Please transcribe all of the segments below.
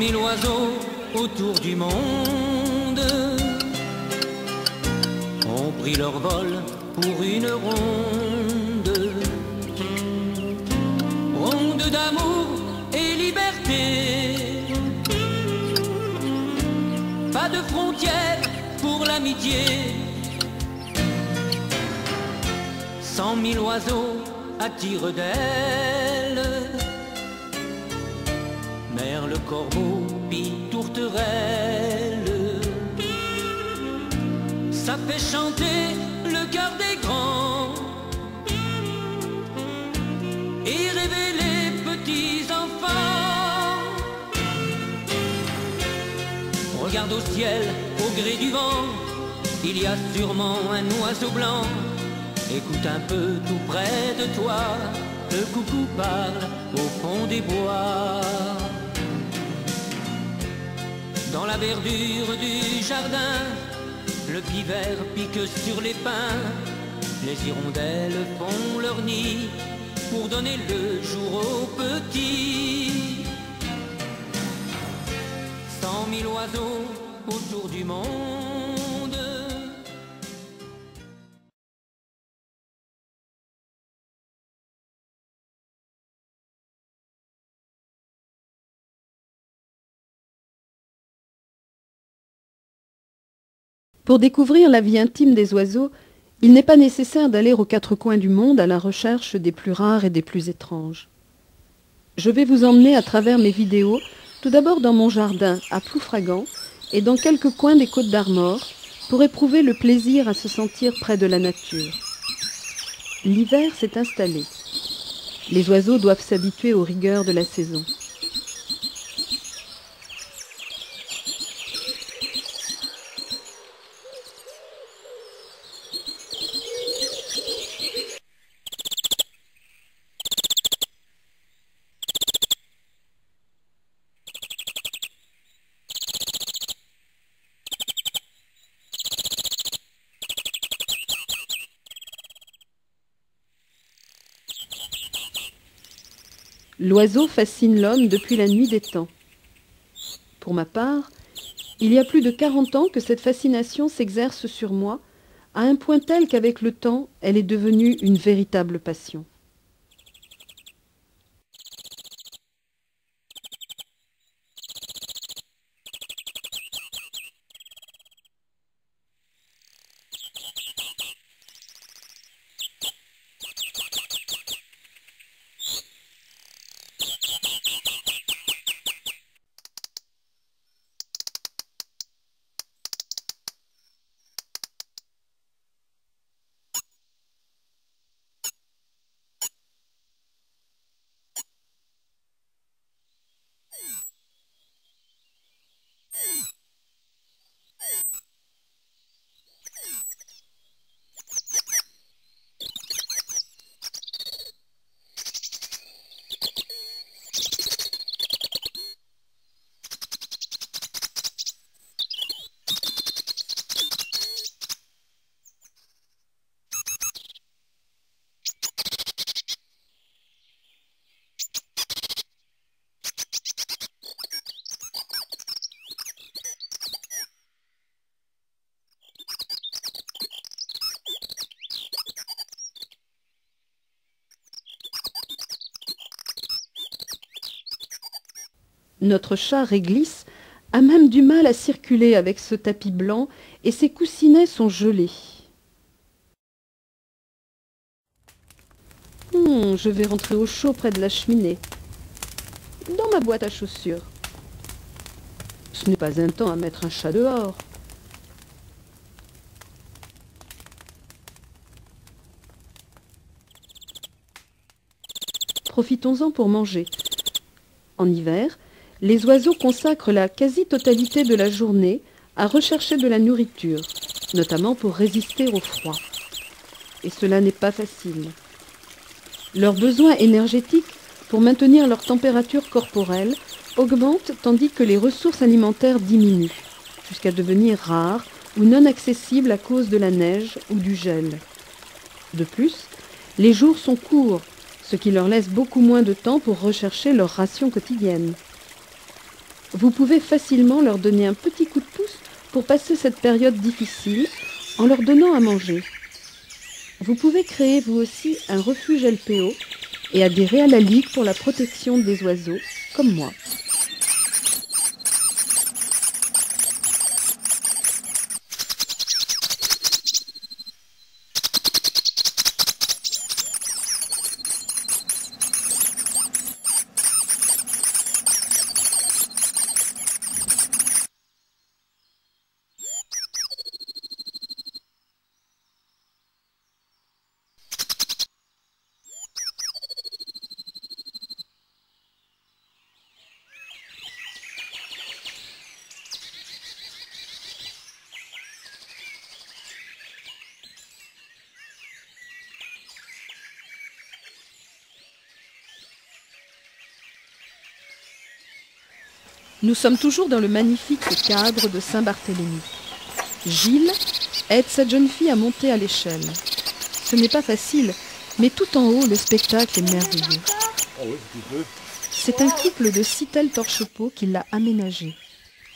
100 000 oiseaux autour du monde ont pris leur vol pour une ronde. Ronde d'amour et liberté. Pas de frontières pour l'amitié. 100 000 oiseaux attirent d'elle. Merle, corbeau, pie, tourterelle. Ça fait chanter le cœur des grands et rêver les petits enfants. Regarde au ciel, au gré du vent, il y a sûrement un oiseau blanc. Écoute un peu tout près de toi, le coucou parle au fond des bois. Dans la verdure du jardin, le pivert pique sur les pins. Les hirondelles font leur nid pour donner le jour aux petits. 100 000 oiseaux autour du monde. Pour découvrir la vie intime des oiseaux, il n'est pas nécessaire d'aller aux quatre coins du monde à la recherche des plus rares et des plus étranges. Je vais vous emmener à travers mes vidéos, tout d'abord dans mon jardin à Ploufragan et dans quelques coins des Côtes d'Armor, pour éprouver le plaisir à se sentir près de la nature. L'hiver s'est installé. Les oiseaux doivent s'habituer aux rigueurs de la saison. L'oiseau fascine l'homme depuis la nuit des temps. Pour ma part, il y a plus de 40 ans que cette fascination s'exerce sur moi, à un point tel qu'avec le temps, elle est devenue une véritable passion. Notre chat réglisse a même du mal à circuler avec ce tapis blanc et ses coussinets sont gelés. Je vais rentrer au chaud près de la cheminée, dans ma boîte à chaussures. Ce n'est pas un temps à mettre un chat dehors. Profitons-en pour manger. En hiver, les oiseaux consacrent la quasi-totalité de la journée à rechercher de la nourriture, notamment pour résister au froid. Et cela n'est pas facile. Leurs besoins énergétiques pour maintenir leur température corporelle augmentent tandis que les ressources alimentaires diminuent, jusqu'à devenir rares ou non accessibles à cause de la neige ou du gel. De plus, les jours sont courts, ce qui leur laisse beaucoup moins de temps pour rechercher leur ration quotidienne. Vous pouvez facilement leur donner un petit coup de pouce pour passer cette période difficile en leur donnant à manger. Vous pouvez créer vous aussi un refuge LPO et adhérer à la Ligue pour la protection des oiseaux, comme moi. Nous sommes toujours dans le magnifique cadre de Saint-Barthélemy. Gilles aide cette jeune fille à monter à l'échelle. Ce n'est pas facile, mais tout en haut, le spectacle est merveilleux. C'est un couple de citelles torche-peau qui l'a aménagé.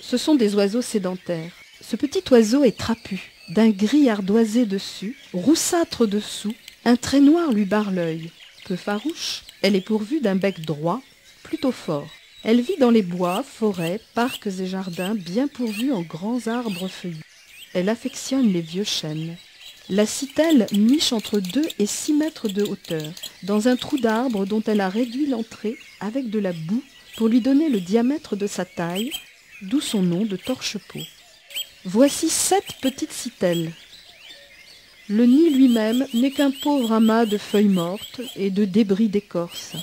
Ce sont des oiseaux sédentaires. Ce petit oiseau est trapu, d'un gris ardoisé dessus, roussâtre dessous, un trait noir lui barre l'œil. Peu farouche, elle est pourvue d'un bec droit, plutôt fort. Elle vit dans les bois, forêts, parcs et jardins bien pourvus en grands arbres feuillus. Elle affectionne les vieux chênes. La citelle niche entre 2 et 6 mètres de hauteur, dans un trou d'arbre dont elle a réduit l'entrée avec de la boue pour lui donner le diamètre de sa taille, d'où son nom de torche-peau. Voici 7 petites citelles. Le nid lui-même n'est qu'un pauvre amas de feuilles mortes et de débris d'écorce.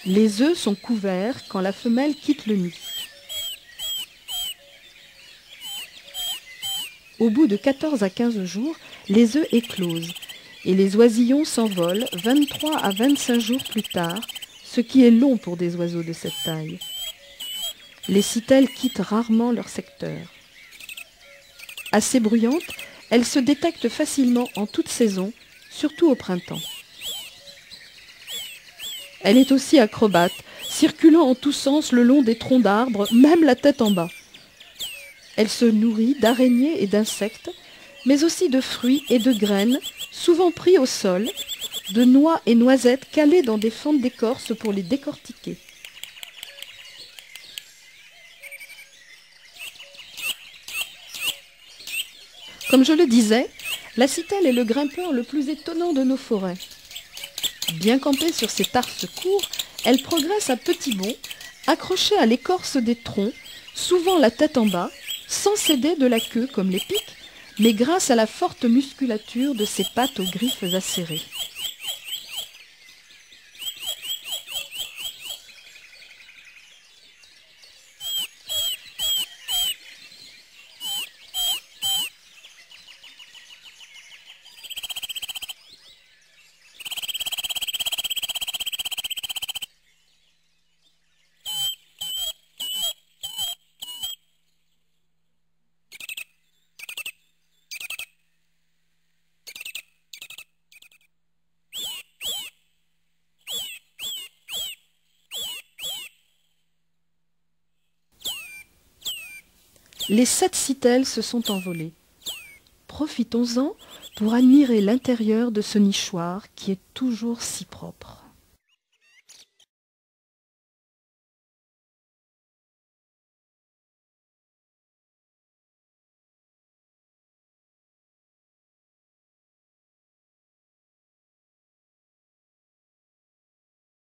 Les œufs sont couverts quand la femelle quitte le nid. Au bout de 14 à 15 jours, les œufs éclosent et les oisillons s'envolent 23 à 25 jours plus tard, ce qui est long pour des oiseaux de cette taille. Les citelles quittent rarement leur secteur. Assez bruyantes, elles se détectent facilement en toute saison, surtout au printemps. Elle est aussi acrobate, circulant en tous sens le long des troncs d'arbres, même la tête en bas. Elle se nourrit d'araignées et d'insectes, mais aussi de fruits et de graines, souvent pris au sol, de noix et noisettes calées dans des fentes d'écorce pour les décortiquer. Comme je le disais, la citelle est le grimpeur le plus étonnant de nos forêts. Bien campée sur ses tarses courts, elle progresse à petits bonds, accrochée à l'écorce des troncs, souvent la tête en bas, sans céder de la queue comme les pics, mais grâce à la forte musculature de ses pattes aux griffes acérées. Les 7 citelles se sont envolées. Profitons-en pour admirer l'intérieur de ce nichoir qui est toujours si propre.